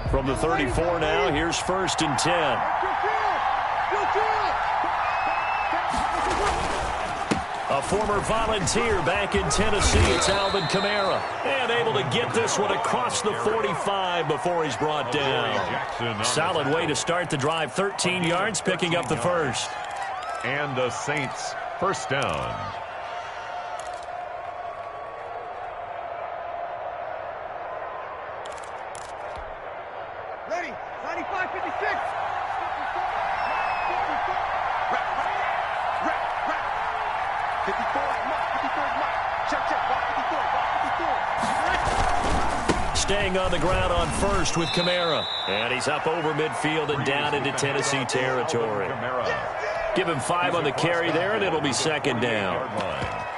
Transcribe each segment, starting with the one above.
From the 34 now, here's 1st and 10. A former Volunteer back in Tennessee, it's Alvin Kamara. And able to get this one across the 45 before he's brought down. Solid way to start the drive. 13 yards, picking up the first. And the Saints, first down. Ready, 95, 56. Staying on the ground on first with Kamara. And he's up over midfield and down into Tennessee territory. Give him 5 on the carry there, and it'll be 2nd down.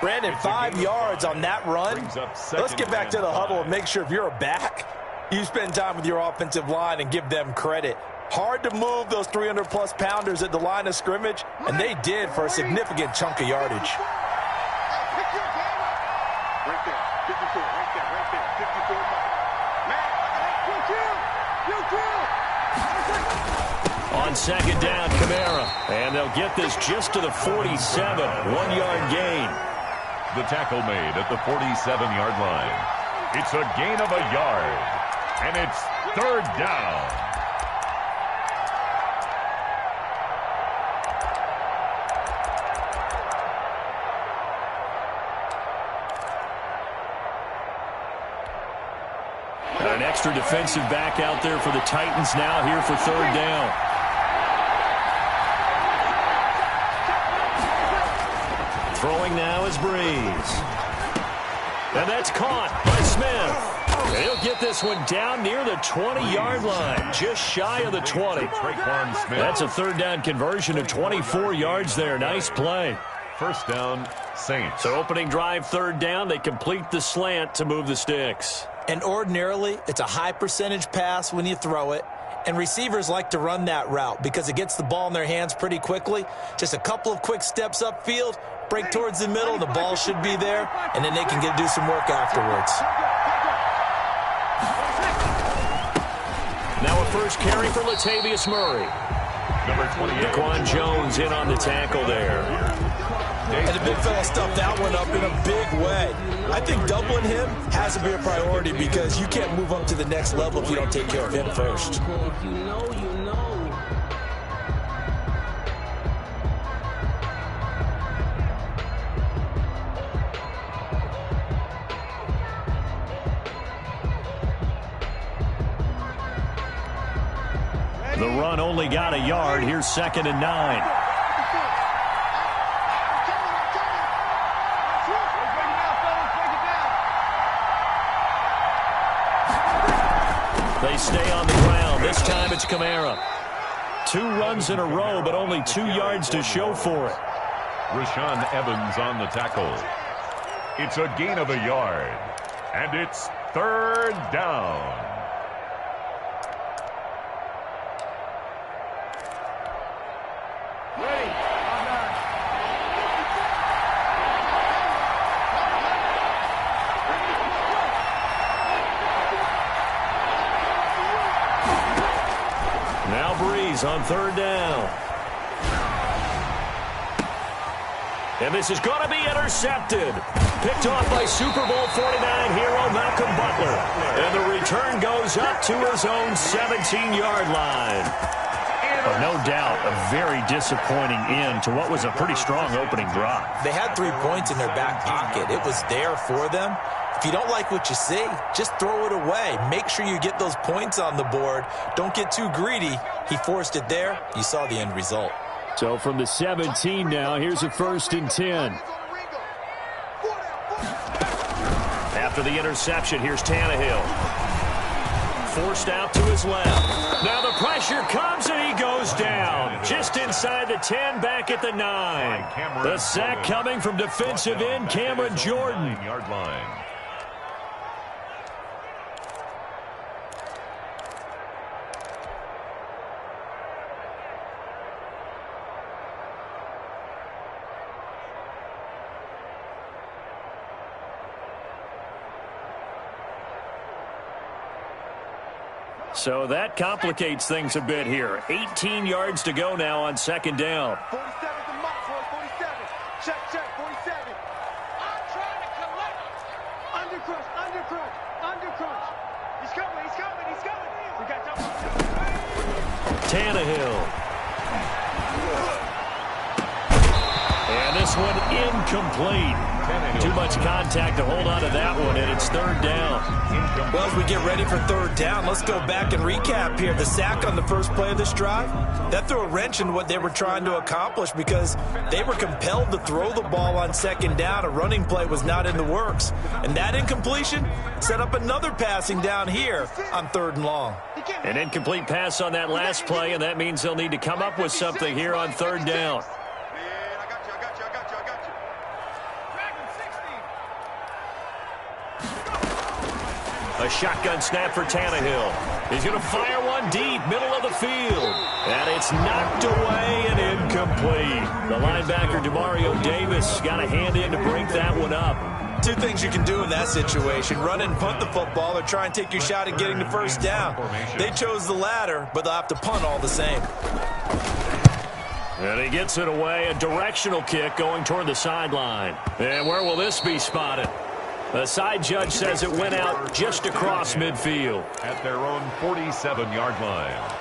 Brandon, 5 yards on that run. Let's get back to the huddle and make sure if you're a back, you spend time with your offensive line and give them credit. Hard to move those 300-plus pounders at the line of scrimmage, and they did for a significant chunk of yardage. On 2nd down, Kamara. And they'll get this just to the 47. 1-yard gain. The tackle made at the 47-yard line. It's a gain of a yard. And it's 3rd down. An extra defensive back out there for the Titans now here for 3rd down. Throwing now is Breeze. And that's caught by Smith. And he'll get this one down near the 20-yard line, just shy of the 20. That's a 3rd down conversion of 24 yards there. Nice play. First down, Saints. So opening drive, 3rd down. They complete the slant to move the sticks. And ordinarily, it's a high percentage pass when you throw it. And receivers like to run that route because it gets the ball in their hands pretty quickly. Just a couple of quick steps upfield, break towards the middle, the ball should be there, and then they can do some work afterwards. Now a first carry for Latavius Murray. Number 28. Daquan Jones in on the tackle there. And the big fella stuffed that one up in a big way. I think doubling him has to be a priority because you can't move up to the next level if you don't take care of him first. The run only got a yard. Here's 2nd and 9. They stay on the ground. This time it's Kamara. 2 runs in a row, but only 2 yards to show for it. Rashaan Evans on the tackle. It's a gain of a yard. And it's 3rd down. Now Breeze on 3rd down. And this is going to be intercepted. Picked off by Super Bowl 49 hero Malcolm Butler. And the return goes up to his own 17-yard line. But no doubt a very disappointing end to what was a pretty strong opening drive. They had 3 points in their back pocket. It was there for them. If you don't like what you see, just throw it away. Make sure you get those points on the board. Don't get too greedy. He forced it there. You saw the end result. So from the 17 now, here's a 1st and 10. After the interception, here's Tannehill. Forced out to his left. Now the pressure comes and he goes down. Just inside the 10, back at the 9. The sack coming from defensive end Cameron Jordan. 9-yard line. So that complicates things a bit here. 18 yards to go now on second down. 47 to Moxley, 47. Check, 47. I'm trying to collect. Undercrunch. He's coming. We got Tannehill. And this one incomplete. Too much contact to hold on to that one, and it's third down. Well, as we get ready for third down, let's go back and recap here. The sack on the first play of this drive, that threw a wrench in what they were trying to accomplish because they were compelled to throw the ball on second down. A running play was not in the works. And that incompletion set up another passing down here on third and long. An incomplete pass on that last play, and that means they'll need to come up with something here on third down. A shotgun snap for Tannehill. He's going to fire one deep, middle of the field. And it's knocked away and incomplete. The linebacker, Demario Davis, got a hand in to break that one up. Two things you can do in that situation: run and punt the football, or try and take your shot at getting the first down. They chose the latter, but they'll have to punt all the same. And he gets it away, a directional kick going toward the sideline. And where will this be spotted? The side judge says it went out just across midfield. At their own 47-yard line.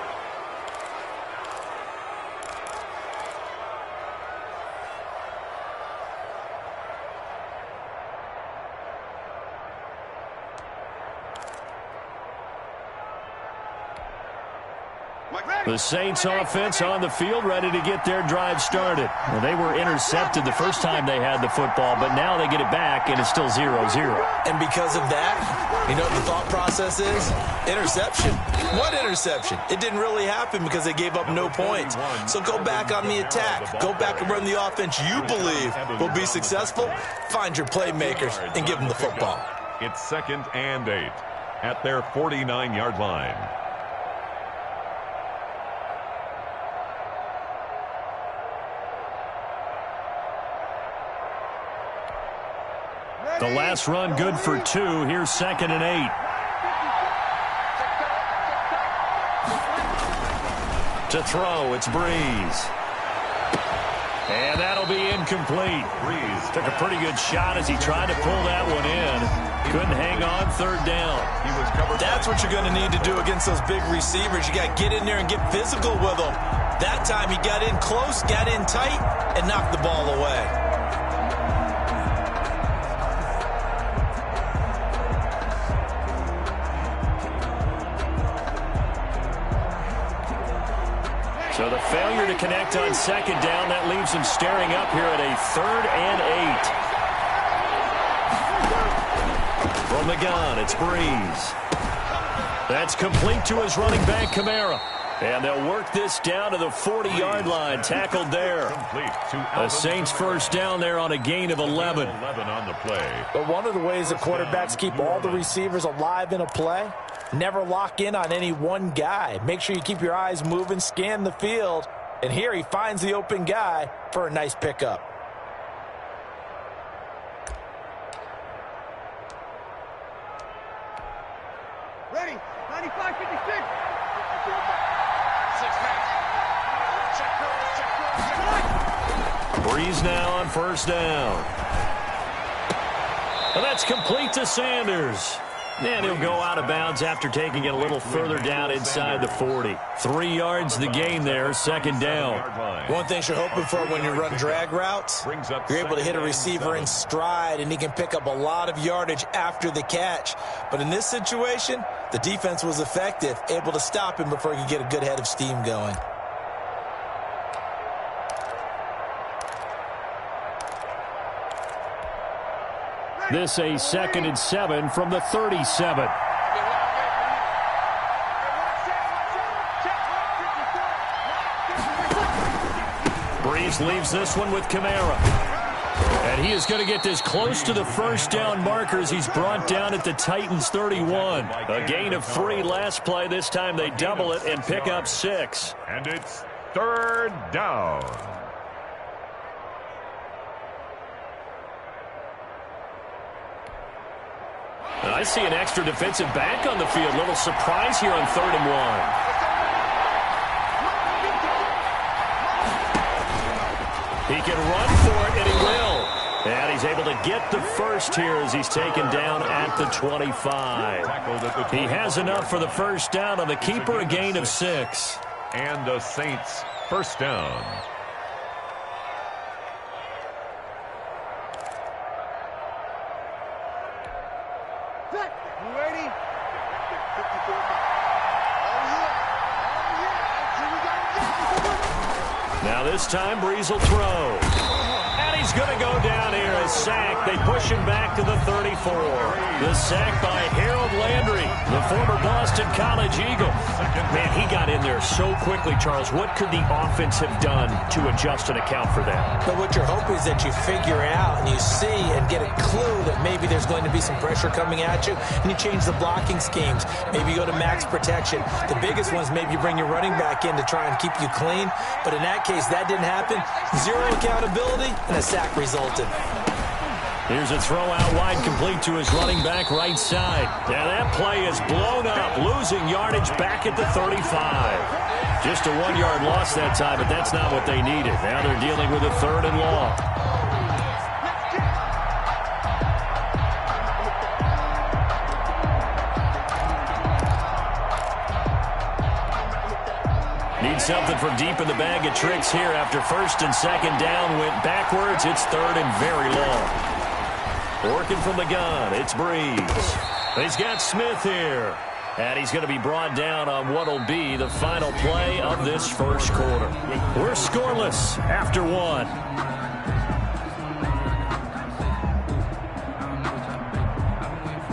The Saints offense on the field, ready to get their drive started. Well, they were intercepted the first time they had the football, but now they get it back, and it's still 0-0. And because of that, you know what the thought process is? Interception. What interception? It didn't really happen because they gave up no points. So go back on the attack. Go back and run the offense you believe will be successful. Find your playmakers and give them the football. It's 2nd and 8 at their 49-yard line. The last run good for 2. Here's 2nd and 8. To throw, it's Breeze. And that'll be incomplete. Breeze took a pretty good shot as he tried to pull that one in. Couldn't hang on, third down. That's what you're going to need to do against those big receivers. You got to get in there and get physical with them. That time he got in close, got in tight, and knocked the ball away. So the failure to connect on second down, that leaves him staring up here at a 3rd and 8. From the gun, it's Breeze. That's complete to his running back, Kamara. And they'll work this down to the 40-yard line, tackled there. The Saints first down there on a gain of 11. On the play. But one of the ways that quarterbacks keep all the receivers alive in a play, never lock in on any one guy. Make sure you keep your eyes moving, scan the field. And here he finds the open guy for a nice pickup. Ready, 95-56. Breeze now on first down. And that's complete to Sanders. And he'll go out of bounds after taking it a little further down inside the 40. 3 yards the gain there, second down. One thing you're hoping for when you run drag routes, you're able to hit a receiver in stride, and he can pick up a lot of yardage after the catch. But in this situation, the defense was effective, able to stop him before he could get a good head of steam going. This a 2nd and 7 from the 37. Breeze leaves this one with Kamara. And he is going to get this close to the first down markers. He's brought down at the Titans 31. A gain of 3 last play. This time they double it and pick up 6. And it's 3rd down. I see an extra defensive back on the field. Little surprise here on 3rd and 1. He can run for it, and he will. And he's able to get the first here as he's taken down at the 25. He has enough for the first down on the keeper, a gain of 6. And the Saints first down. Now this time, Breeze will throw. And he's going to go down here. A sack. They push him back to the 34. The sack by Harold Landry, the former Boston College Eagle. Man, he got in there so quickly, Charles. What could the offense have done to adjust and account for that? But what you're hoping is that you figure out and you see and get a clue that maybe there's going to be some pressure coming at you, and you change the blocking schemes. Maybe you go to max protection. The biggest one is maybe you bring your running back in to try and keep you clean. But in that case, that didn't happen. Zero accountability, and a sack resulted. Here's a throw out wide, complete to his running back right side. Now that play is blown up, losing yardage back at the 35. Just a 1-yard loss that time, but that's not what they needed. Now they're dealing with a 3rd and long. Need something from deep in the bag of tricks here after 1st and 2nd down went backwards. It's 3rd and very long. Working from the gun, it's Breeze. He's got Smith here. And he's going to be brought down on what will be the final play of this first quarter. We're scoreless after 1.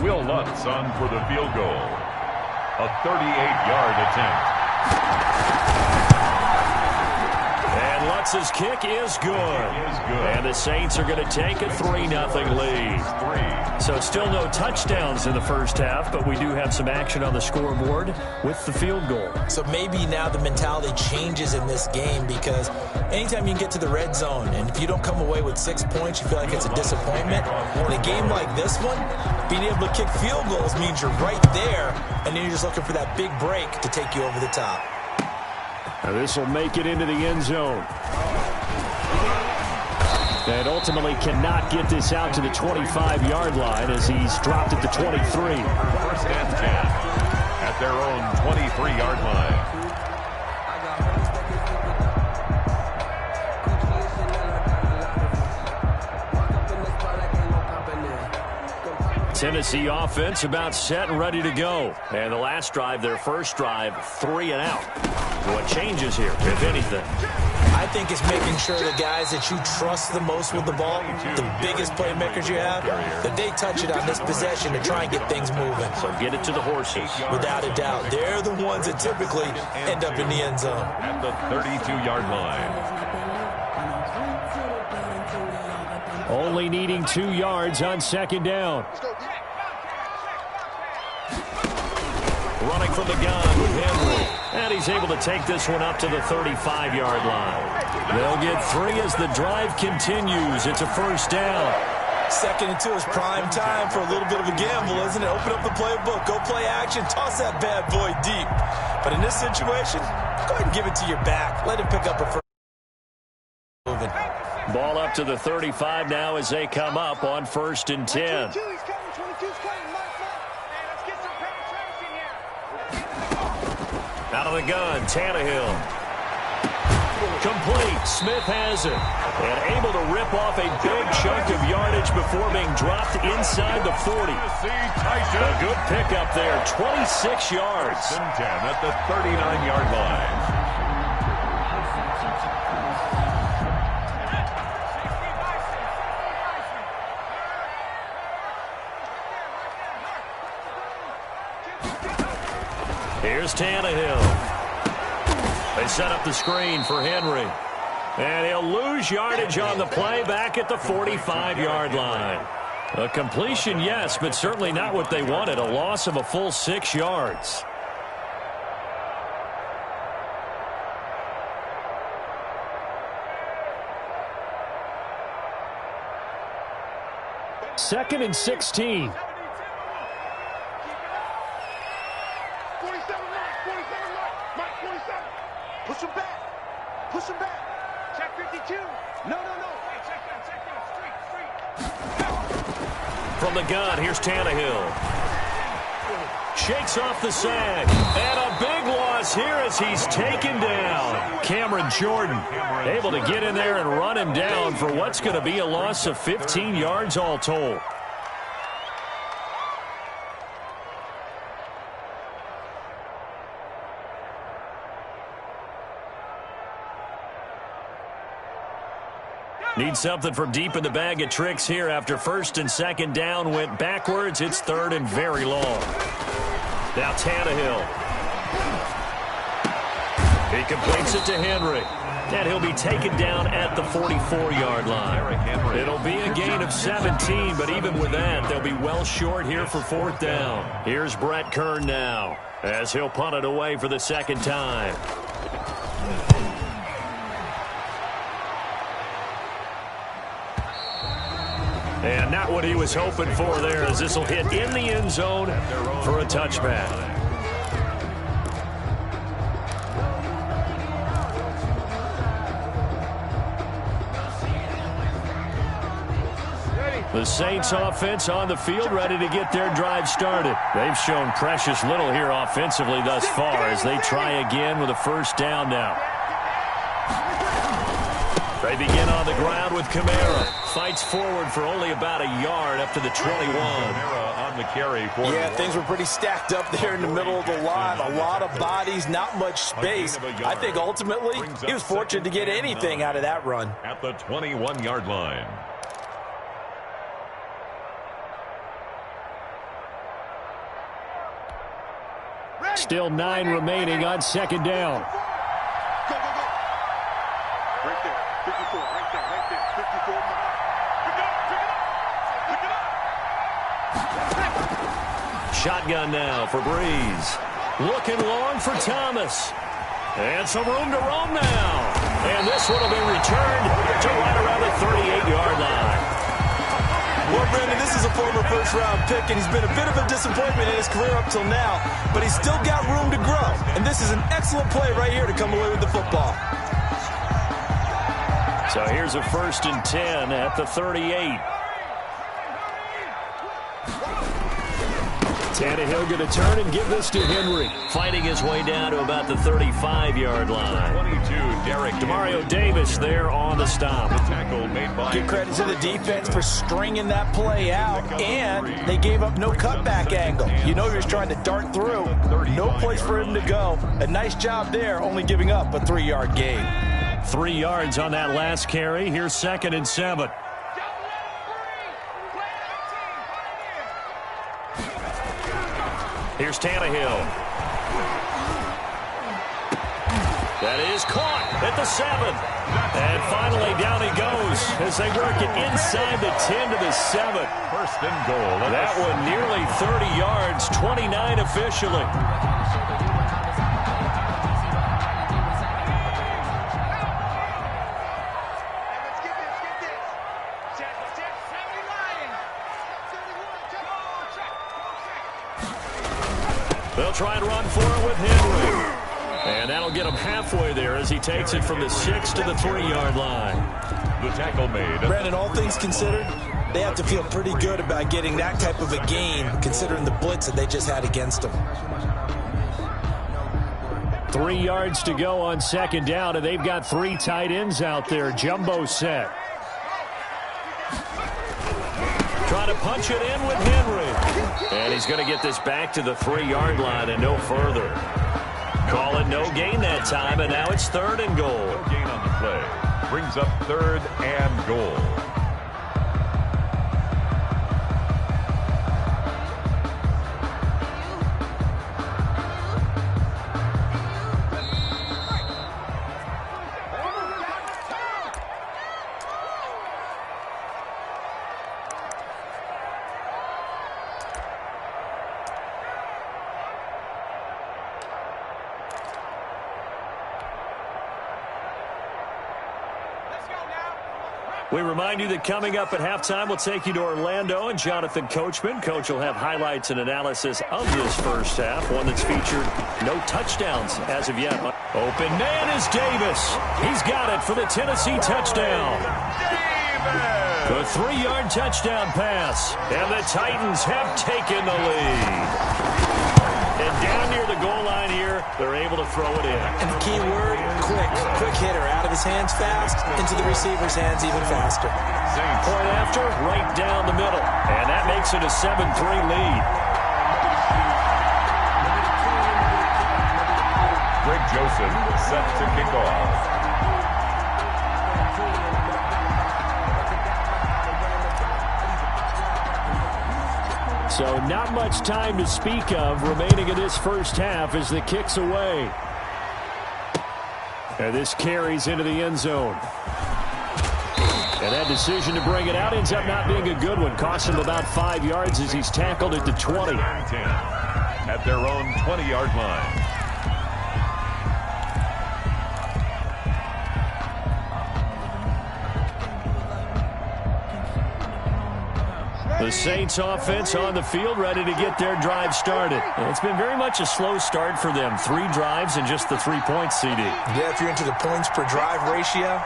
Will Lutz on for the field goal. A 38-yard attempt. And Lutz's kick is good. And the Saints are going to take a 3-0 lead. So still no touchdowns in the first half, but we do have some action on the scoreboard with the field goal. So maybe now the mentality changes in this game, because anytime you can get to the red zone, and if you don't come away with 6 points, you feel like it's a disappointment. In a game like this one, being able to kick field goals means you're right there, and then you're just looking for that big break to take you over the top. Now this will make it into the end zone. And ultimately cannot get this out to the 25-yard line as he's dropped at the 23. 1st and 10 at their own 23-yard line. Tennessee offense about set and ready to go. And the last drive, their first drive, 3 and out. What changes here, if anything? I think it's making sure the guys that you trust the most with the ball, the biggest playmakers you have, that they touch it on this possession to try and get things moving. So get it to the horses. Without a doubt. They're the ones that typically end up in the end zone. At the 32-yard line. Only needing 2 yards on 2nd down. Running from the gun with Henry. And he's able to take this one up to the 35-yard line. They'll get 3 as the drive continues. It's a first down. 2nd and 2 is prime time for a little bit of a gamble, isn't it? Open up the playbook, go play action, toss that bad boy deep. But in this situation, go ahead and give it to your back. Let him pick up a first. Moving. Ball up to the 35 now as they come up on 1st and 10. Out of the gun, Tannehill. Complete. Smith has it. And able to rip off a big chunk of yardage before being dropped inside the 40. A good pickup there. 26 yards. 10 at the 39-yard line. Here's Tannehill. They set up the screen for Henry. And he'll lose yardage on the play back at the 45-yard line. A completion, yes, but certainly not what they wanted. A loss of a full 6 yards. Second and 16. 47, Mike 47. Push him back. Push him back. Check 52. No. Hey, check down. Street. From the gun, here's Tannehill. Shakes off the sack. And a big loss here as he's taken down. Cameron Jordan able to get in there and run him down for what's going to be a loss of 15 yards all told. Need something from deep in the bag of tricks here after first and second down went backwards. It's third and very long. Now Tannehill. He completes it to Henry. And he'll be taken down at the 44-yard line. It'll be a gain of 17, but even with that, they'll be well short here for fourth down. Here's Brett Kern now as he'll punt it away for the second time. And not what he was hoping for there, as this will hit in the end zone for a touchback. The Saints offense on the field, ready to get their drive started. They've shown precious little here offensively thus far as they try again with a first down now. They begin on the ground with Kamara. Fights forward for only about a yard up to the 21. On the carry. Yeah, things were pretty stacked up there in the middle of the line. A lot of bodies, not much space. I think ultimately he was fortunate to get anything out of that run. At the 21-yard line. Still 9 remaining on second down. Go. Right there. 54. Right there. 54 miles. Pick it up. Shotgun now for Breeze. Looking long for Thomas. And some room to roam now. And this one will be returned to right around the 38-yard line. Well, Brandon, this is a former first-round pick, and he's been a bit of a disappointment in his career up till now, but he's still got room to grow. And this is an excellent play right here to come away with the football. So here's a 1st and 10 at the 38. Tannehill going to turn and give this to Henry. Fighting his way down to about the 35-yard line. 22, Derek. Demario Davis there on the stop. Tackle made by. Give credit to the defense for stringing that play out, and they gave up no cutback angle. You know he was trying to dart through. No place for him to go. A nice job there, only giving up a 3-yard gain. 3 yards on that last carry. Here's 2nd and 7. Here's Tannehill. That is caught at the 7. And finally down he goes as they work it inside the 10 to the 7. First and goal. That one nearly 30 yards, 29 officially. They'll try and run for it with Henry. And that'll get him halfway there as he takes it from the 6 to the 3-yard line. The tackle made. Brandon, all things considered, they have to feel pretty good about getting that type of a gain, considering the blitz that they just had against them. 3 yards to go on second down, and they've got 3 tight ends out there. Jumbo set. Trying to punch it in with Henry. And he's going to get this back to the 3-yard line and no further. Call it no gain that time, and now it's 3rd and goal. No gain on the play. Brings up 3rd and goal. We remind you that coming up at halftime, we'll take you to Orlando and Jonathan Coachman. Coach will have highlights and analysis of this first half, one that's featured no touchdowns as of yet. Open man is Davis. He's got it for the Tennessee touchdown. The 3-yard touchdown pass, and the Titans have taken the lead. And down near the goal line here, they're able to throw it in. And the key word, quick. Quick hitter. Out of his hands fast, into the receiver's hands even faster. Point after, right down the middle. And that makes it a 7-3 lead. Greg Joseph set to kick off. So not much time to speak of remaining in this first half as the kick's away. And this carries into the end zone. And that decision to bring it out ends up not being a good one. Costs him about 5 yards as he's tackled at the 20. At their own 20-yard line. The Saints offense on the field, ready to get their drive started. It's been very much a slow start for them. 3 drives and just the 3 points, CD. Yeah, if you're into the points per drive ratio,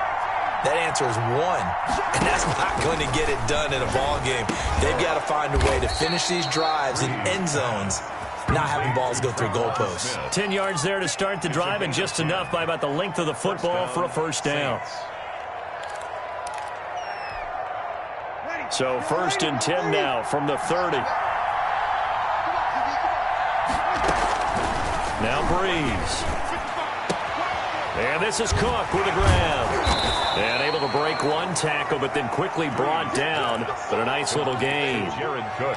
that answer is 1. And that's not going to get it done in a ball game. They've got to find a way to finish these drives in end zones, not having balls go through goalposts. 10 yards there to start the drive, and just enough by about the length of the football for a first down. So 1st and 10 now from the 30. Now Breeze. And this is Cook with a grab. And able to break one tackle, but then quickly brought down. But a nice little gain. Jared Cook.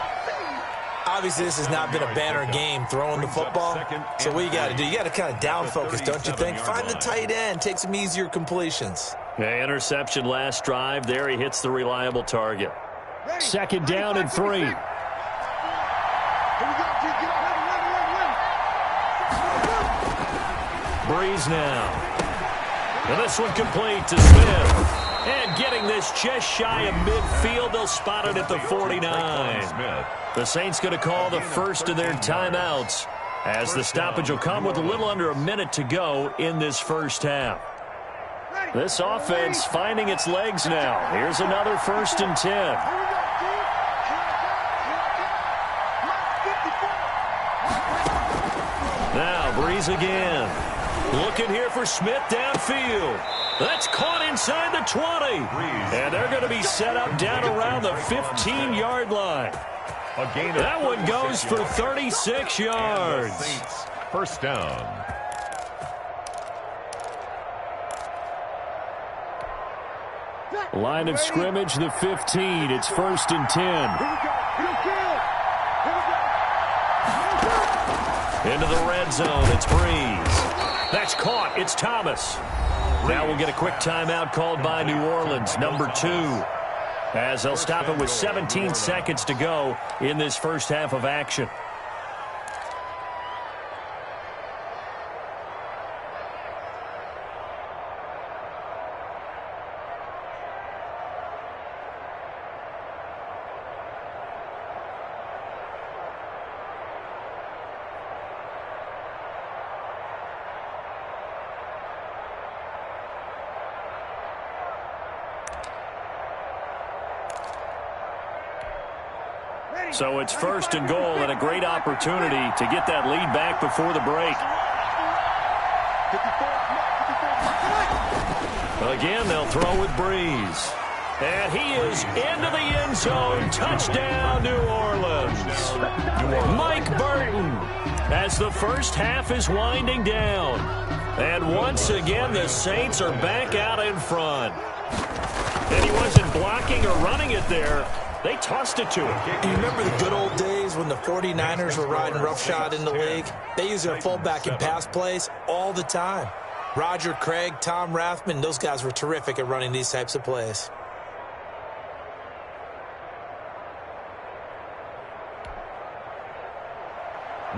Obviously, this has not been a banner game throwing the football. So what you got to do, you got to kind of down focus, don't you think? Find the tight end, take some easier completions. Yeah, interception last drive. There he hits the reliable target. 2nd down and 3. Breeze now. And this one complete to Smith. And getting this just shy of midfield, they'll spot it at the 49. The Saints going to call the first of their timeouts as the stoppage will come with a little under a minute to go in this first half. This offense finding its legs now. Here's another 1st and 10. Now Breeze again. Looking here for Smith downfield. That's caught inside the 20. And they're going to be set up down around the 15-yard line. That one goes for 36 yards. First down. Line of scrimmage, the 15. It's 1st and 10. Into the red zone, it's Breeze. That's caught, it's Thomas. Now we'll get a quick timeout called by New Orleans, number 2. As they'll stop it with 17 seconds to go in this first half of action. So it's 1st and goal and a great opportunity to get that lead back before the break. Again, they'll throw with Breeze. And he is into the end zone. Touchdown, New Orleans. Mike Burton as the first half is winding down. And once again, the Saints are back out in front. And he wasn't blocking or running it there. They tossed it to him. You remember the good old days when the 49ers were riding roughshod in the league? They use their fullback in pass plays all the time. Roger Craig, Tom Rathman, those guys were terrific at running these types of plays.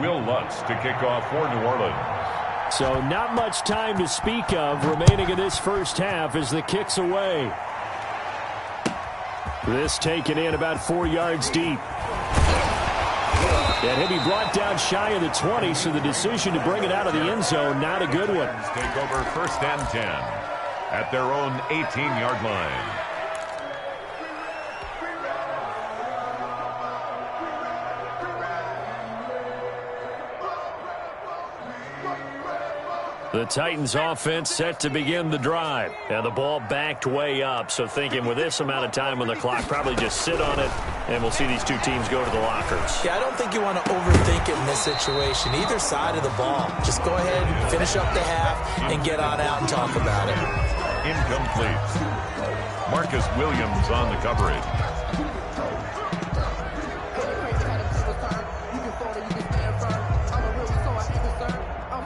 Will Lutz to kick off for New Orleans. So not much time to speak of remaining in this first half as the kick's away. This taken in about 4 yards deep. And he'll be brought down shy of the 20, so the decision to bring it out of the end zone, not a good one. Take over 1st and 10 at their own 18-yard line. The Titans offense set to begin the drive. And the ball backed way up. So thinking with this amount of time on the clock, probably just sit on it, and we'll see these two teams go to the lockers. Yeah, I don't think you want to overthink it in this situation. Either side of the ball. Just go ahead and finish up the half and get on out and talk about it. Incomplete. Marcus Williams on the coverage.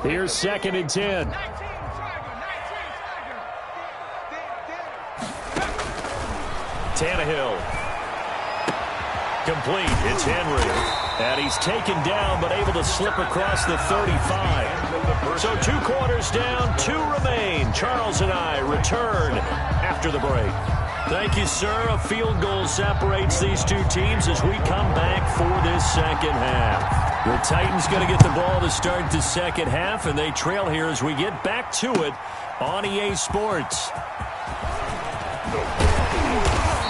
Here's 2nd and 10. Tannehill. Complete. It's Henry. And he's taken down, but able to slip across the 35. So 2 quarters down, 2 remain. Charles and I return after the break. Thank you, sir. A field goal separates these two teams as we come back for this second half. The Titans going to get the ball to start the second half, and they trail here as we get back to it on EA Sports.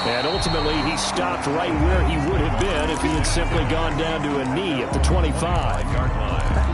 And ultimately, he stopped right where he would have been if he had simply gone down to a knee at the 25-yard line.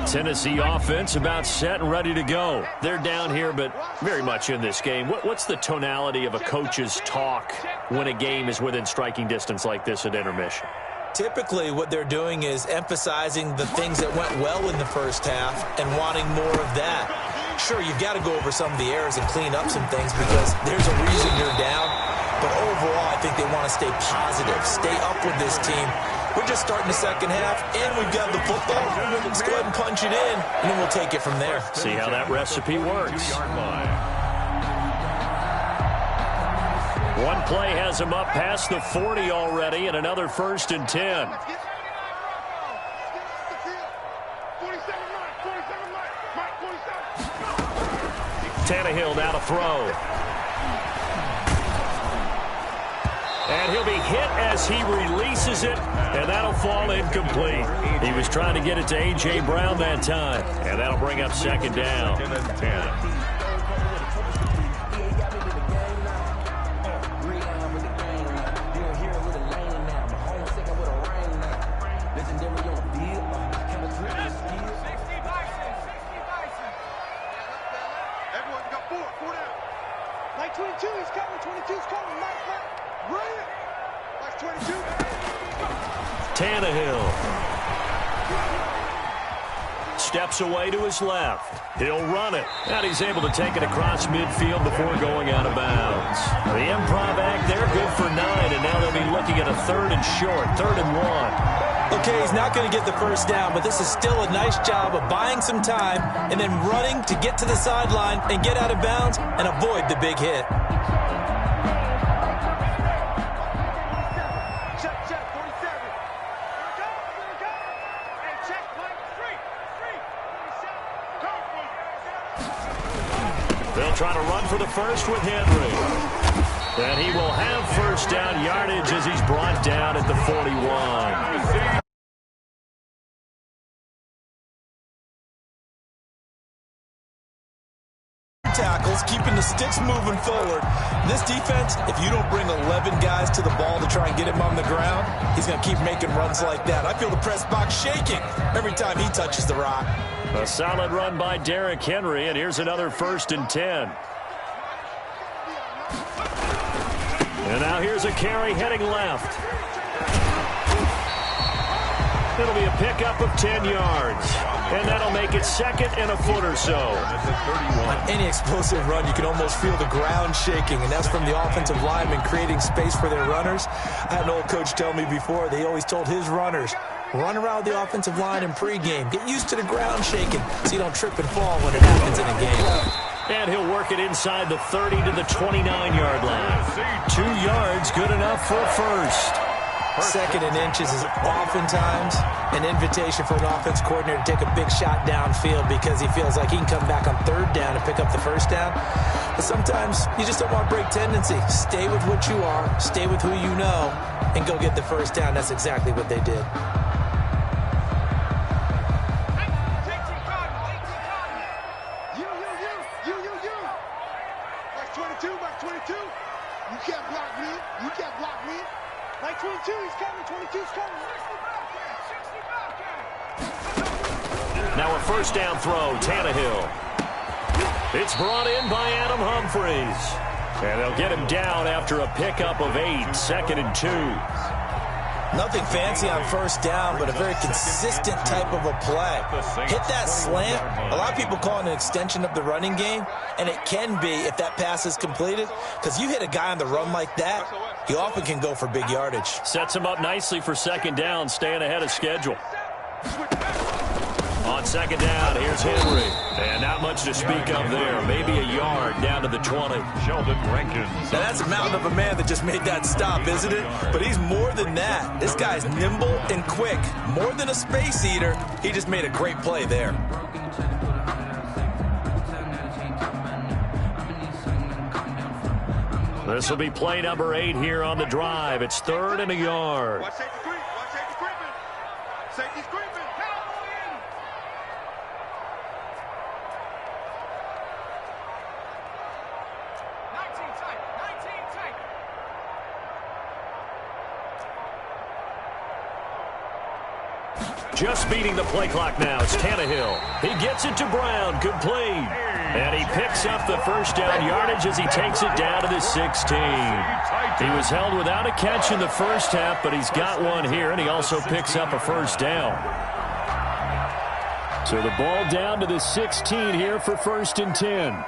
Tennessee offense about set and ready to go. They're down here, but very much in this game. What's the tonality of a coach's talk when a game is within striking distance like this at intermission? Typically, what they're doing is emphasizing the things that went well in the first half and wanting more of that. Sure, you've got to go over some of the errors and clean up some things because there's a reason you're down. But overall, I think they want to stay positive, stay up with this team. We're just starting the second half, and we've got the football. Let's go ahead and punch it in, and then we'll take it from there. See how that recipe works. One play has him up past the 40 already, and another 1st and 10. Tannehill now to throw. And he'll be hit as he releases it, and that'll fall incomplete. He was trying to get it to A.J. Brown that time, and that'll bring up 2nd down. 2nd and 10. Tannehill steps away to his left. He'll run it. And he's able to take it across midfield before going out of bounds. The improv act there, good for 9, and now they'll be looking at a 3rd and short, 3rd and 1. Okay, he's not going to get the first down, but this is still a nice job of buying some time and then running to get to the sideline and get out of bounds and avoid the big hit. They'll try to run for the first with Henry. And he will have 1st down yardage as he's brought down at the 41. Tackles, keeping the sticks moving forward. This defense, if you don't bring 11 guys to the ball to try and get him on the ground, he's going to keep making runs like that. I feel the press box shaking every time he touches the rock. A solid run by Derrick Henry, and here's another 1st and 10. And now here's a carry heading left. It'll be a pickup of 10 yards. And that'll make it 2nd and a foot or so. On any explosive run, you can almost feel the ground shaking, and that's from the offensive linemen creating space for their runners. I had an old coach tell me before, they always told his runners, run around the offensive line in pregame. Get used to the ground shaking so you don't trip and fall when it happens in a game. And he'll work it inside the 30 to the 29-yard line. 2 yards, good enough for a first. Second and inches is oftentimes an invitation for an offense coordinator to take a big shot downfield because he feels like he can come back on third down and pick up the first down. But sometimes you just don't want to break tendency. Stay with what you are, stay with who you know, and go get the first down. That's exactly what they did. You can't block me. You can't block me. Like 22, he's coming. 22's coming. 60 Now a first down throw, Tannehill. It's brought in by Adam Humphries. And they'll get him down after a pickup of 8, 2nd and 2. Nothing fancy on first down, but a very consistent type of a play. Hit that slant. A lot of people call it an extension of the running game, and it can be if that pass is completed, because you hit a guy on the run like that, he often can go for big yardage. Sets him up nicely for second down, staying ahead of schedule. On second down, here's Henry. And not much to speak of there. Maybe a yard down to the 20. Sheldon Rankins. Now that's a mountain of a man that just made that stop, isn't it? But he's more than that. This guy's nimble and quick. More than a space eater, he just made a great play there. This will be play number 8 here on the drive. It's 3rd and a yard. Watch safety creep. Watch safety creeping. Safety's creeping. Just beating the play clock now. It's Tannehill. He gets it to Brown. Complete. And he picks up the first down yardage as he takes it down to the 16. He was held without a catch in the first half, but he's got one here, and he also picks up a first down. So the ball down to the 16 here for 1st and 10.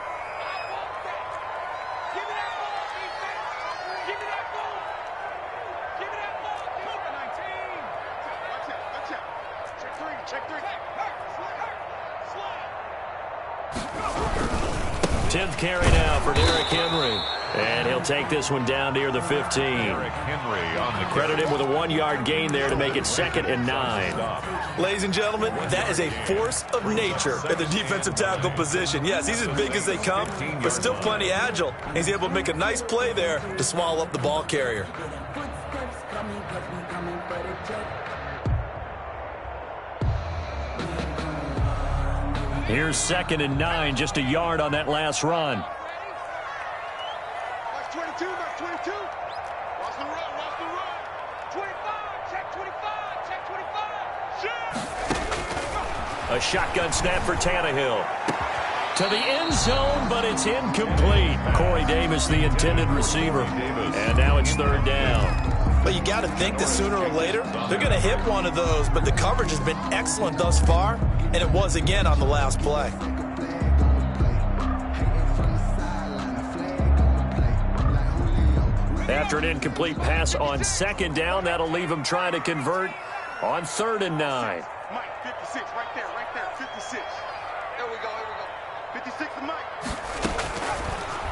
Carry now for Derrick Henry. And he'll take this one down near the 15. Derrick Henry on the credit him with a 1-yard gain there to make it 2nd and 9. Ladies and gentlemen, that is a force of nature at the defensive tackle position. Yes, he's as big as they come, but still plenty agile. He's able to make a nice play there to swallow up the ball carrier. Here's 2nd and 9, just a yard on that last run. Watch 22, watch 22. Watch the run, watch the run. 25, check 25, check 25. Shoot! A shotgun snap for Tannehill. To the end zone, but it's incomplete. Corey Davis, the intended receiver. And now it's 3rd down. But you got to think that sooner or later, they're going to hit one of those. But the coverage has been excellent thus far, and it was again on the last play. After an incomplete pass on 2nd down, that'll leave him trying to convert on 3rd and 9. Mike, 56, right there, 56. There we go, 56 to Mike.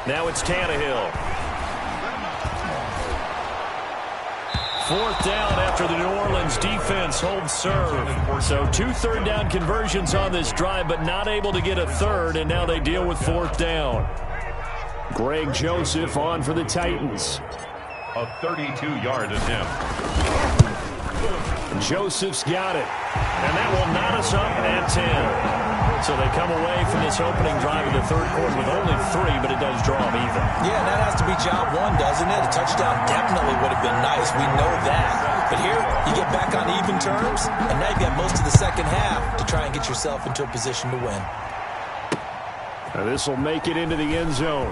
Now it's Tannehill. 4th down after the New Orleans defense holds serve. So 2 3rd down conversions on this drive, but not able to get a 3rd, and now they deal with 4th down. Greg Joseph on for the Titans. A 32-yard attempt. Joseph's got it. And that will knot us up at 10. So they come away from this opening drive in the 3rd quarter with only 3, but it does draw them even. Yeah, and that has to be job 1, doesn't it? A touchdown definitely would have been nice. We know that. But here, you get back on even terms, and now you've got most of the second half to try and get yourself into a position to win. Now this will make it into the end zone.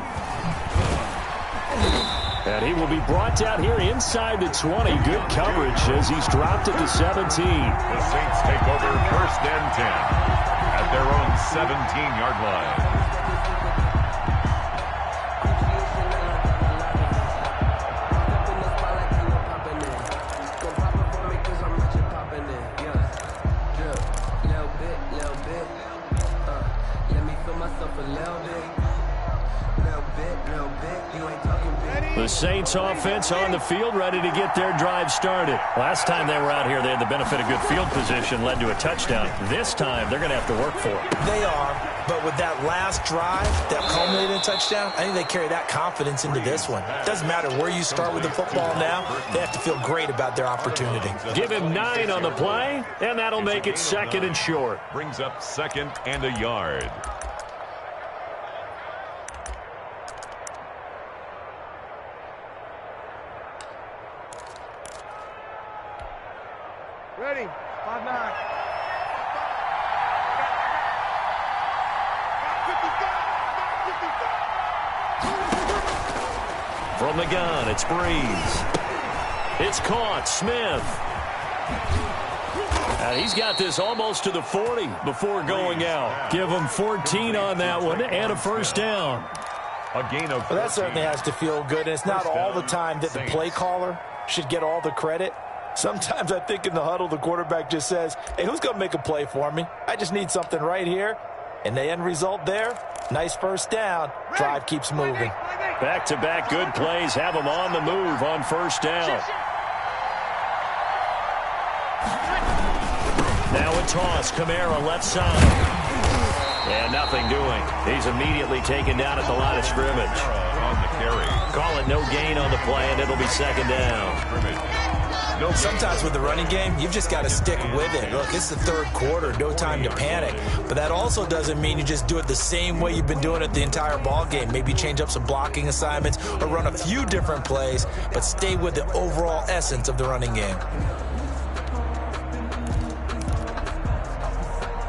And he will be brought down here inside the 20. Good coverage as he's dropped at the 17. The Saints take over 1st and 10 at their own 17-yard line. Ready? The Saints offense on the field, ready to get their drive started. Last time they were out here, they had the benefit of good field position, led to a touchdown. This time, they're going to have to work for it. They are, but with that last drive that culminated in a touchdown, I think they carry that confidence into this one. It doesn't matter where you start with the football now, they have to feel great about their opportunity. Give him 9 on the play, and that'll make it 2nd and short. Brings up 2nd and a yard. Ready. 5-9. From the gun, it's Breeze. It's caught. Smith. He's got this almost to the 40 before going out. Give him 14 on that one and a first down. A gain of 13. Well, that certainly has to feel good. And it's not all the time that the play caller should get all the credit. Sometimes I think in the huddle, the quarterback just says, hey, who's going to make a play for me? I just need something right here. And the end result there, nice first down. Drive keeps moving. Back-to-back good plays have them on the move on first down. Now a toss. Kamara left side. And nothing doing. He's immediately taken down at the line of scrimmage. On the carry. Call it no gain on the play, and it'll be 2nd down. Sometimes with the running game, you've just got to stick with it. Look, it's the 3rd quarter, no time to panic. But that also doesn't mean you just do it the same way you've been doing it the entire ball game. Maybe change up some blocking assignments or run a few different plays, but stay with the overall essence of the running game.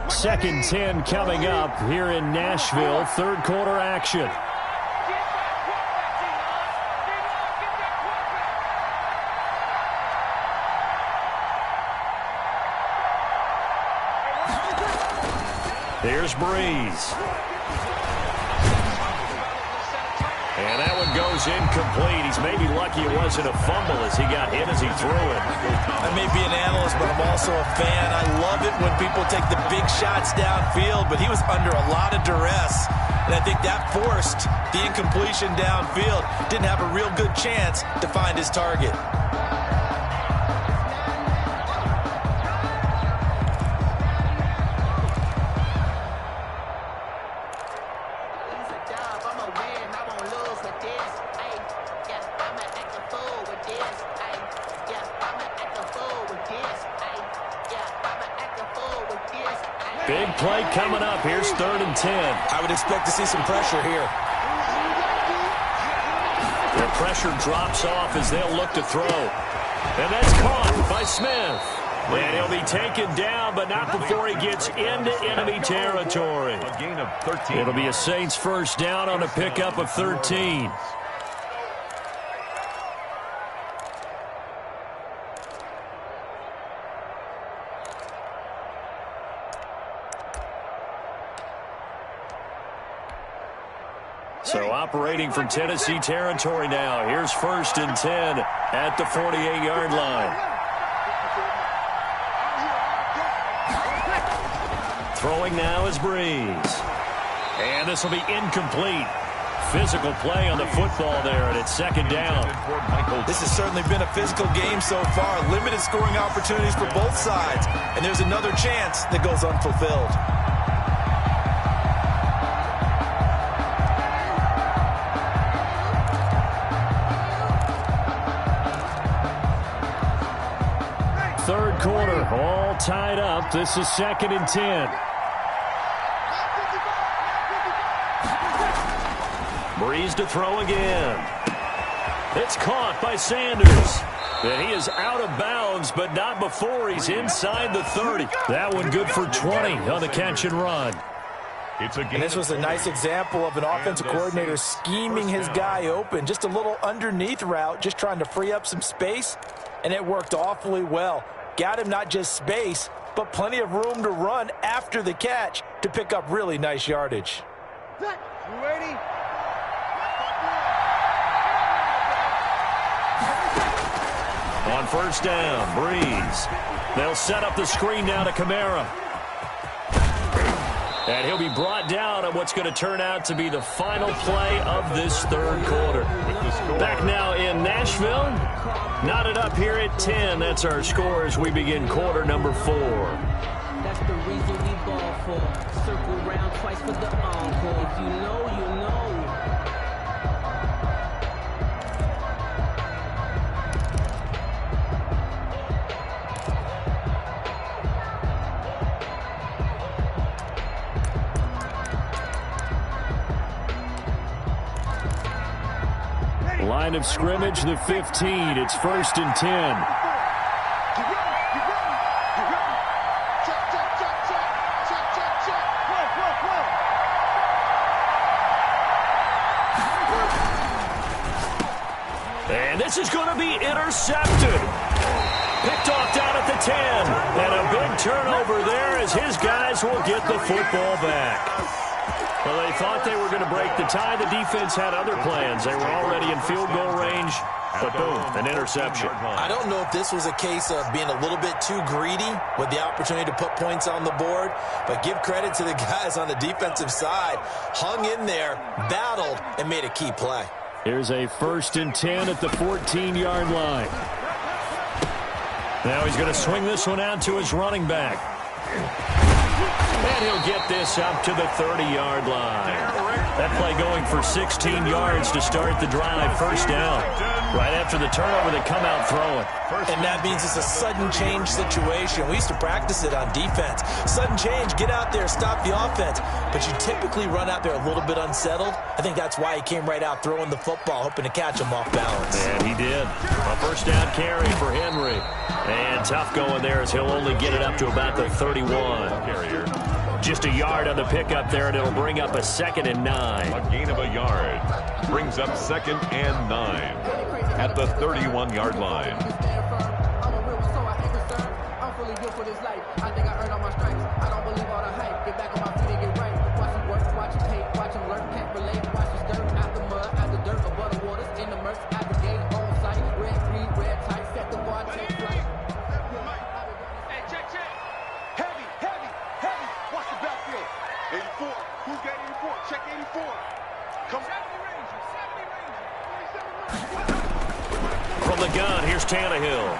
2nd 10 coming up here in Nashville. 3rd quarter action. Here's Breeze. And that one goes incomplete. He's maybe lucky it wasn't a fumble as he got hit as he threw it. I may be an analyst, but I'm also a fan. I love it when people take the big shots downfield, but he was under a lot of duress. And I think that forced the incompletion downfield. Didn't have a real good chance to find his target. Big play coming up. Here's 3rd and 10. I would expect to see some pressure here. The pressure drops off as they'll look to throw. And that's caught by Smith. And he'll be taken down, but not before he gets into enemy territory. A gain of 13. It'll be a Saints first down on a pickup of 13. So operating from Tennessee territory now. Here's 1st and 10 at the 48-yard line. Throwing now is Breeze. And this will be incomplete. Physical play on the football there, and it's 2nd down. This has certainly been a physical game so far. Limited scoring opportunities for both sides. And there's another chance that goes unfulfilled. Third quarter, all tied up. This is 2nd and 10. Breeze to throw again. It's caught by Sanders. And he is out of bounds, but not before he's inside the 30. That one good for 20 on the catch and run. And this was a nice example of an offensive coordinator scheming his guy open. Just a little underneath route, just trying to free up some space, and it worked awfully well. Got him not just space, but plenty of room to run after the catch to pick up really nice yardage. You ready? On first down, Breeze. They'll set up the screen now to Kamara. And he'll be brought down on what's going to turn out to be the final play of this third quarter. Back now in Nashville. Knotted up here at 10. That's our score as we begin quarter number 4. That's the reason we ball for. Circle round twice for the encore. If you know, you know. Line of scrimmage, the 15. It's 1st and 10. And this is going to be intercepted. Picked off down at the 10. And a big turnover there as his guys will get the football back. Well, they thought they were going to break the tie. The defense had other plans. They were already in field goal range, but boom, an interception. I don't know if this was a case of being a little bit too greedy with the opportunity to put points on the board, but give credit to the guys on the defensive side. Hung in there, battled, and made a key play. Here's a 1st and 10 at the 14-yard line. Now he's going to swing this one out to his running back. And he'll get this up to the 30-yard line. That play going for 16 yards to start the drive. 1st down. Right after the turnover, they come out throwing. And that means it's a sudden change situation. We used to practice it on defense. Sudden change, get out there, stop the offense. But you typically run out there a little bit unsettled. I think that's why he came right out throwing the football, hoping to catch him off balance. And he did. A 1st down carry for Henry. And tough going there as he'll only get it up to about the 31. Just a yard on the pickup there, and it'll bring up a 2nd and 9. A gain of a yard brings up 2nd and 9 at the 31-yard line. From the gun, here's Tannehill.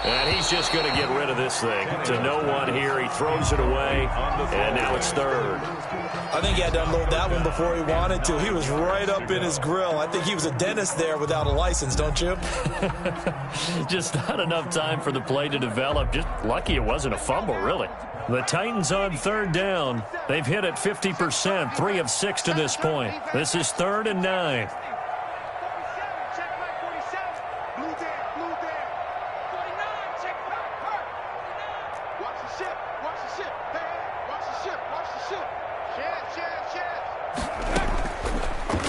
And he's just going to get rid of this thing. To no one here. He throws it away, and now it's 3rd. I think he had to unload that one before he wanted to. He was right up in his grill. I think he was a dentist there without a license, don't you? Just not enough time for the play to develop. Just lucky it wasn't a fumble, really. The Titans on 3rd down. They've hit it 50%, 3 of 6 to this point. This is 3rd and 9.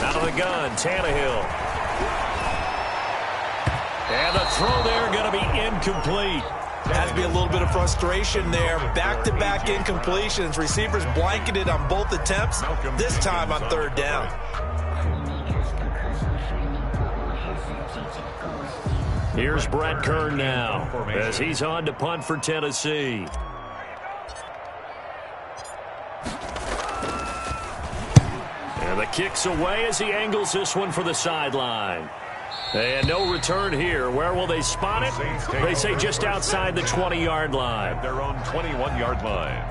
Out of the gun, Tannehill. And the throw there going to be incomplete. Has to be a little bit of frustration there. Back-to-back incompletions. Receivers blanketed on both attempts, this time on 3rd down. Here's Brett Kern now as he's on to punt for Tennessee. And the kick's away as he angles this one for the sideline. And no return here. Where will they spot it? They say just outside the 20-yard line. Their own 21-yard line.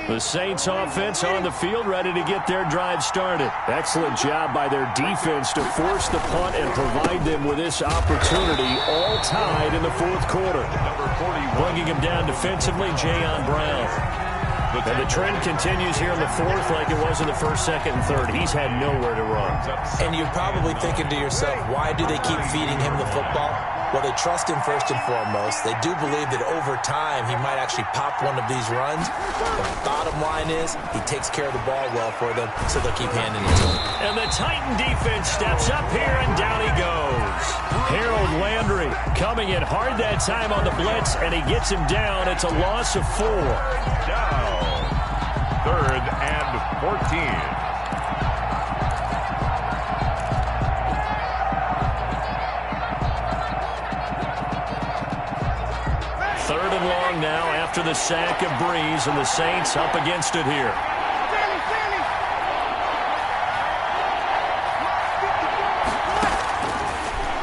The Saints offense on the field, ready to get their drive started. Excellent job by their defense to force the punt and provide them with this opportunity, all tied in the 4th quarter. Bringing him down defensively, Jayon Brown. And the trend continues here in the 4th like it was in the 1st, 2nd, and 3rd. He's had nowhere to run. And you're probably thinking to yourself, why do they keep feeding him the football? Well, they trust him first and foremost. They do believe that over time he might actually pop one of these runs. The bottom line is he takes care of the ball well for them, so they'll keep handing it to him. And the Titan defense steps up here, and down he goes. Harold Landry coming in hard that time on the blitz, and he gets him down. It's a loss of 4. Down. 3rd and 14. Third and long now after the sack of Breeze, and the Saints up against it here.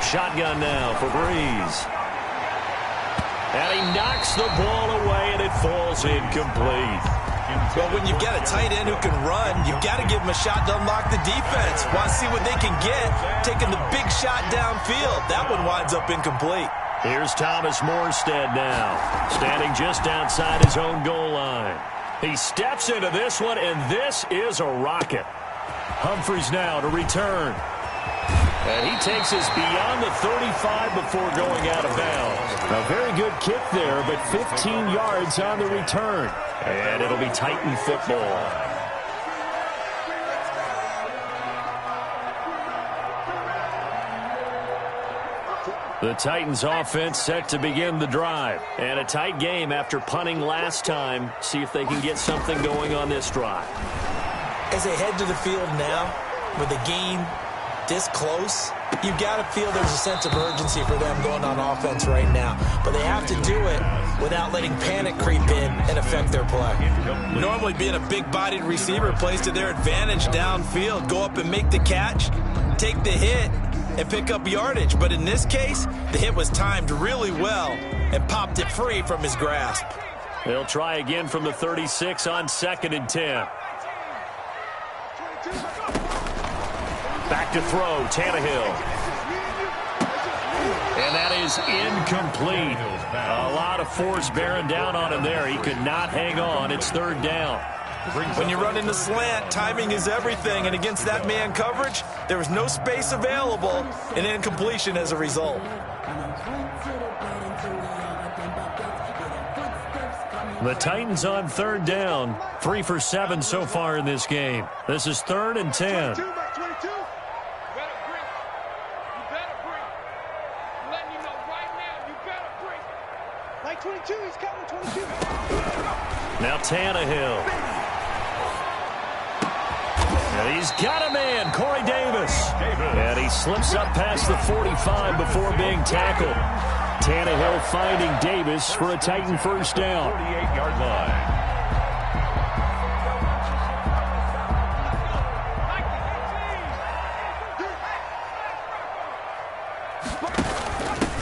Shotgun now for Breeze. And he knocks the ball away, and it falls incomplete. Well, when you've got a tight end who can run, you've got to give him a shot to unlock the defense. Want to see what they can get, taking the big shot downfield. That one winds up incomplete. Here's Thomas Morstead now, standing just outside his own goal line. He steps into this one, and this is a rocket. Humphries now to return. And he takes us beyond the 35 before going out of bounds. A very good kick there, but 15 yards on the return. And it'll be Titan football. The Titans offense set to begin the drive. And a tight game after punting last time. See if they can get something going on this drive. As they head to the field now, with the game this close, you've got to feel there's a sense of urgency for them going on offense right now. But they have to do it without letting panic creep in and affect their play. Normally being a big-bodied receiver plays to their advantage downfield. Go up and make the catch, take the hit, and pick up yardage. But in this case, the hit was timed really well and popped it free from his grasp. They'll try again from the 36 on 2nd and 10. Back to throw, Tannehill. And that is incomplete. A lot of force bearing down on him there. He could not hang on. It's 3rd down. When you run in the slant, timing is everything. And against that man coverage, there was no space available, and incompletion as a result. The Titans on 3rd down. 3 for 7 so far in this game. This is 3rd and 10. Now Tannehill. And he's got a man, Corey Davis. And he slips up past the 45 before being tackled. Tannehill finding Davis for a Titan 1st down. 48-yard line.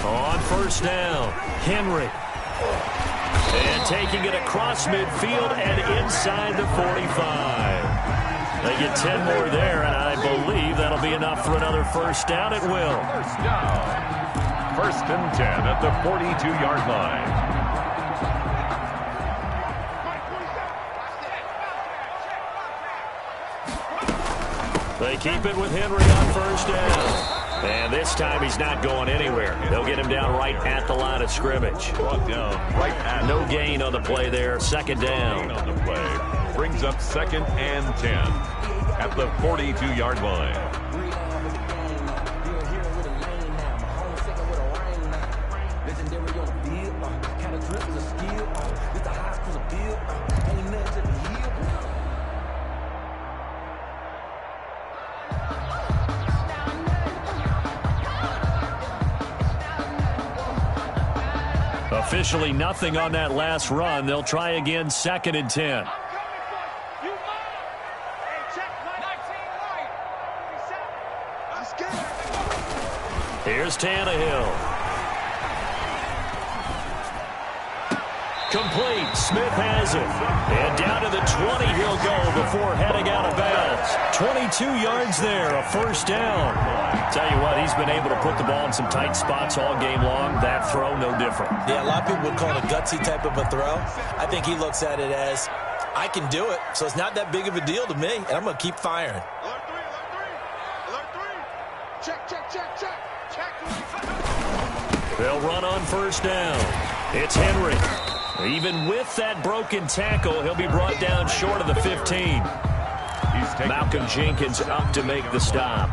On 1st down, Henry. And taking it across midfield and inside the 45. They get 10 more there, and I believe that'll be enough for another 1st down. It will. 1st down. 1st and 10 at the 42-yard line. They keep it with Henry on 1st down. And this time he's not going anywhere. They'll get him down right at the line of scrimmage. Brought down right at no gain on the play there. 2nd down. On the play. Brings up 2nd and 10 at the 42-yard line. Officially nothing on that last run. They'll try again 2nd and 10. Here's Tannehill. Complete. Smith has it. And down to the 20 he'll go before heading out of bounds. 22 yards there, a 1st down. Tell you what, he's been able to put the ball in some tight spots all game long. That throw, no different. Yeah, a lot of people would call it a gutsy type of a throw. I think he looks at it as, I can do it, so it's not that big of a deal to me, and I'm going to keep firing. Alert 3. Alert 3. Check, check, check, check. Check. They'll run on 1st down. It's Henry. Even with that broken tackle, he'll be brought down short of the 15. Malcolm Jenkins up to make the stop.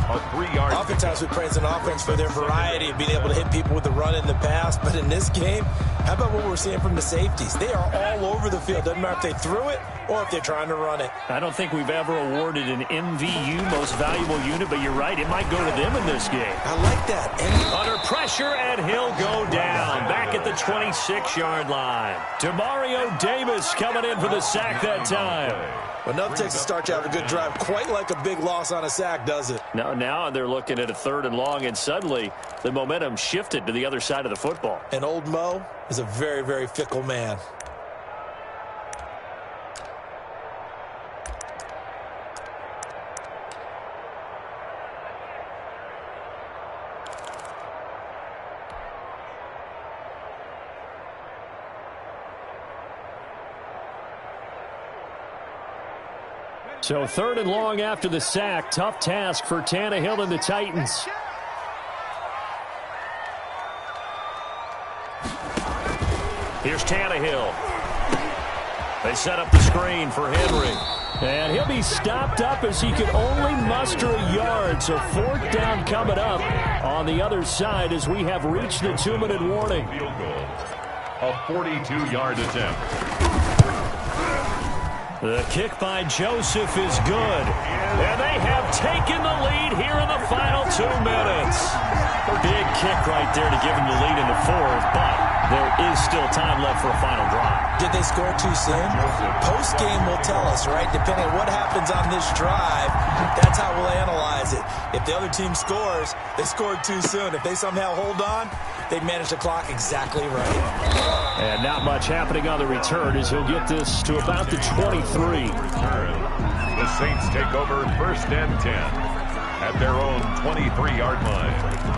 A 3-yard. Oftentimes we praise an offense for their variety of being able to hit people with the run in the pass. But in this game, how about what we're seeing from the safeties? They are all over the field. Doesn't matter if they threw it or if they're trying to run it. I don't think we've ever awarded an MVU, most valuable unit, but you're right. It might go to them in this game. I like that. Under pressure, and he'll go down. Back at the 26-yard line. Demario Davis coming in for the sack that time. Well, enough takes to start to have a good drive. Quite like a big loss on a sack, does it? Now they're looking at a 3rd and long, and suddenly the momentum shifted to the other side of the football. And old Mo is a very, very fickle man. So 3rd and long after the sack. Tough task for Tannehill and the Titans. Here's Tannehill. They set up the screen for Henry. And he'll be stopped up as he could only muster a yard. So 4th down coming up on the other side as we have reached the 2-minute warning. Field goal. A 42-yard attempt. The kick by Joseph is good. And they have taken the lead here in the final 2 minutes. Big kick right there to give them the lead in the 4th, but there is still time left for a final drive. Did they score too soon? Post-game will tell us, right? Depending on what happens on this drive, that's how we'll analyze it. If the other team scores, they scored too soon. If they somehow hold on, they manage the clock exactly right. And not much happening on the return as he'll get this to about the 23. The Saints take over 1st and 10 at their own 23-yard line.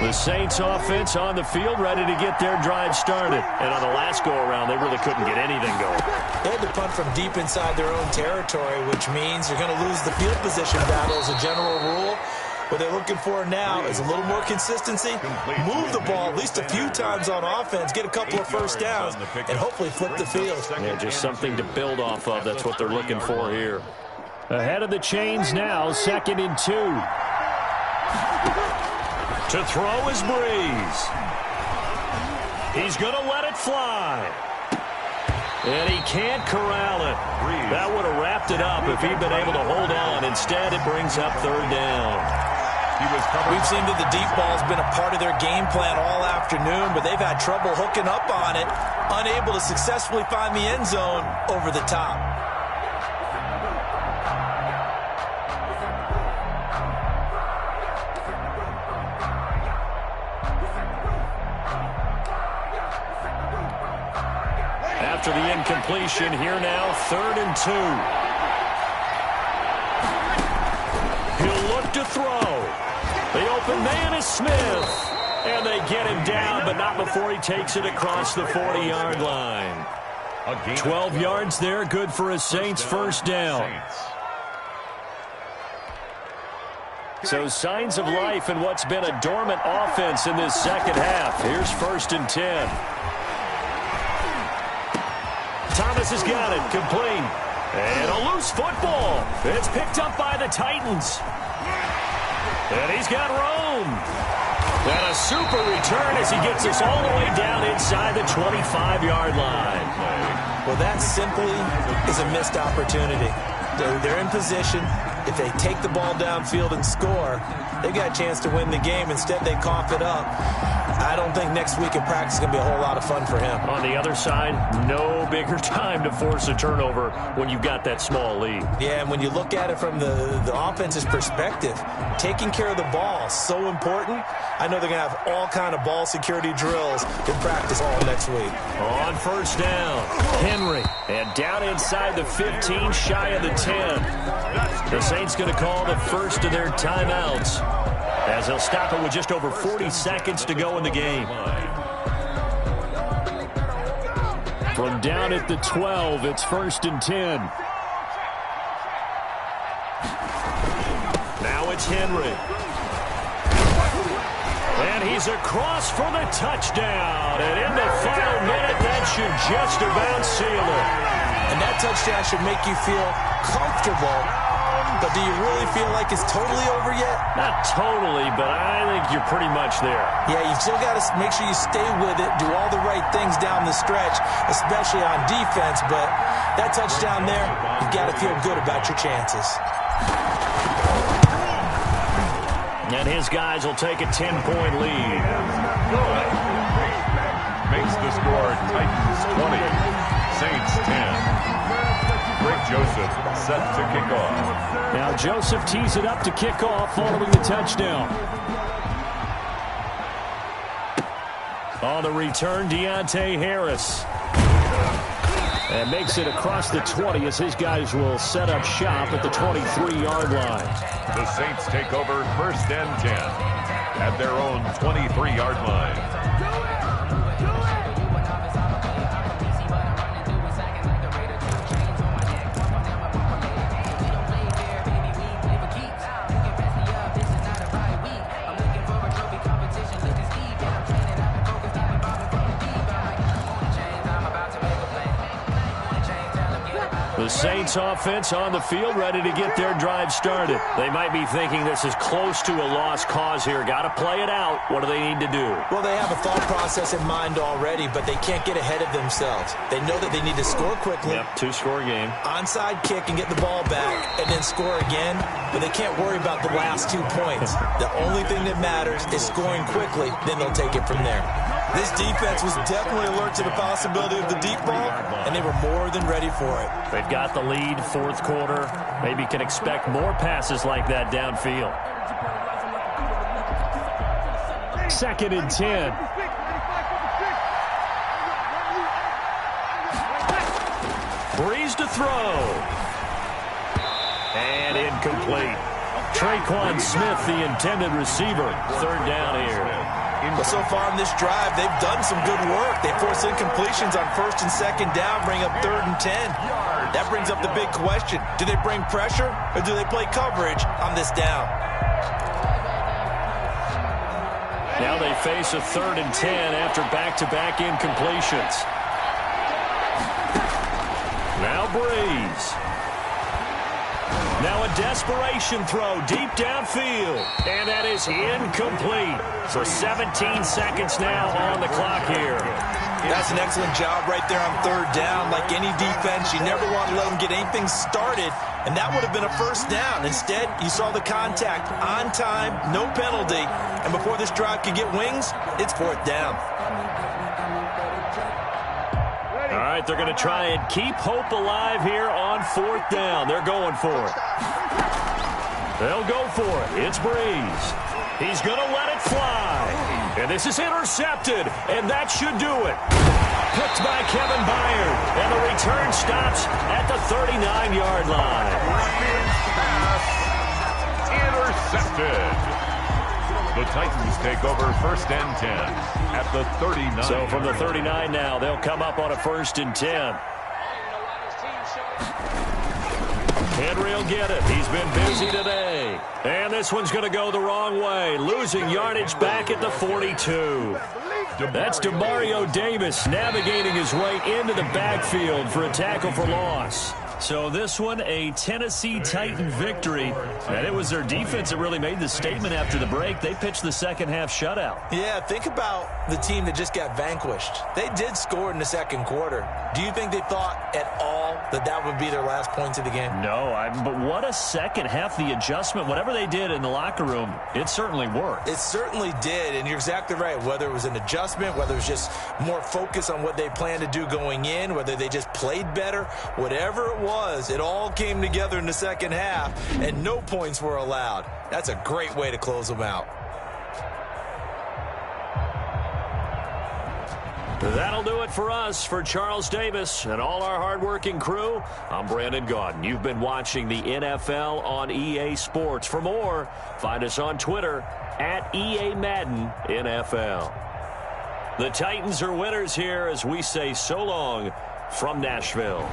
The Saints offense on the field, ready to get their drive started. And on the last go-around, they really couldn't get anything going. They had to punt from deep inside their own territory, which means you're going to lose the field position battle as a general rule. What they're looking for now is a little more consistency, move the ball at least a few times on offense, get a couple of 1st downs, and hopefully flip the field. Yeah, just something to build off of. That's what they're looking for here. Ahead of the chains now, 2nd and 2. To throw is Breeze. He's going to let it fly. And he can't corral it. That would have wrapped it up if he'd been able to hold on. Instead, it brings up 3rd down. We've seen that the deep ball has been a part of their game plan all afternoon, but they've had trouble hooking up on it, unable to successfully find the end zone over the top. After the incompletion, here now, 3rd and 2. He'll look to throw. The open man is Smith. And they get him down, but not before he takes it across the 40-yard line. 12 yards there, good for a Saints 1st down. So signs of life in what's been a dormant offense in this 2nd half. Here's 1st and 10. Thomas has got it, complete. And a loose football. It's picked up by the Titans. And he's got room. And a super return as he gets us all the way down inside the 25-yard line. Well, that simply is a missed opportunity. They're in position. If they take the ball downfield and score, they got a chance to win the game. Instead, they cough it up. I don't think next week in practice is going to be a whole lot of fun for him. On the other side, no bigger time to force a turnover when you've got that small lead. Yeah, and when you look at it from the offense's perspective, taking care of the ball is so important. I know they're going to have all kind of ball security drills in practice all next week. On 1st down, Henry. And down inside the 15, shy of the 10. The Saints going to call the first of their timeouts, as they'll stop it with just over 40 seconds to go in the game. From down at the 12, it's 1st and 10. Now it's Henry. And he's across for the touchdown. And in the final minute, that should just about seal it. And that touchdown should make you feel comfortable. But do you really feel like it's totally over yet? Not totally, but I think you're pretty much there. Yeah, you still got to make sure you stay with it, do all the right things down the stretch, especially on defense. But that touchdown there, you've got to feel good about your chances. And his guys will take a 10-point lead. Makes the score Titans 20, Saints 10. Greg Joseph set to kick off. Now Joseph tees it up to kick off following the touchdown. On the return, Deontay Harris. And makes it across the 20 as his guys will set up shop at the 23-yard line. The Saints take over 1st and 10 at their own 23-yard line. The Saints offense on the field, ready to get their drive started. They might be thinking this is close to a lost cause here. Got to play it out. What do they need to do? Well, they have a thought process in mind already, but they can't get ahead of themselves. They know that they need to score quickly. Yep, two-score game. Onside kick and get the ball back and then score again, but they can't worry about the last 2 points. The only thing that matters is scoring quickly, then they'll take it from there. This defense was definitely alert to the possibility of the deep ball, and they were more than ready for it. They've got the lead, 4th quarter. Maybe can expect more passes like that downfield. 2nd and 10. Breeze to throw. And incomplete. Traquan Smith, the intended receiver. 3rd down here. But so far in this drive, they've done some good work. They force incompletions on 1st and 2nd down, bring up 3rd and 10. That brings up the big question. Do they bring pressure or do they play coverage on this down? Now they face a 3rd and 10 after back-to-back incompletions. Now Breeze. Now a desperation throw deep downfield. And that is incomplete. So 17 seconds now on the clock here. That's an excellent job right there on 3rd down. Like any defense, you never want to let them get anything started. And that would have been a 1st down. Instead, you saw the contact on time, no penalty. And before this drive could get wings, it's 4th down. All right, they're going to try and keep hope alive here on 4th down. They're going for it. They'll go for it. It's Breeze. He's going to let it fly. And this is intercepted, and that should do it. Picked by Kevin Byard, and the return stops at the 39-yard line. Intercepted. The Titans take over 1st and 10 at the 39. So from the 39 now, they'll come up on a 1st and 10. Henry will get it. He's been busy today. And this one's going to go the wrong way. Losing yardage back at the 42. That's DeMario Davis navigating his way into the backfield for a tackle for loss. So this one, a Tennessee Titan victory. And it was their defense that really made the statement after the break. They pitched the 2nd half shutout. Yeah, think about the team that just got vanquished. They did score in the 2nd quarter. Do you think they thought at all that that would be their last points of the game? No, but what a 2nd half. The adjustment, whatever they did in the locker room, it certainly worked. It certainly did, and you're exactly right. Whether it was an adjustment, whether it was just more focus on what they planned to do going in, whether they just played better, whatever it was, it all came together in the 2nd half, and no points were allowed. That's a great way to close them out. That'll do it for us. For Charles Davis and all our hardworking crew, I'm Brandon Gaudin. You've been watching the NFL on EA Sports. For more, find us on Twitter at EA Madden NFL. The Titans are winners here as we say so long from Nashville.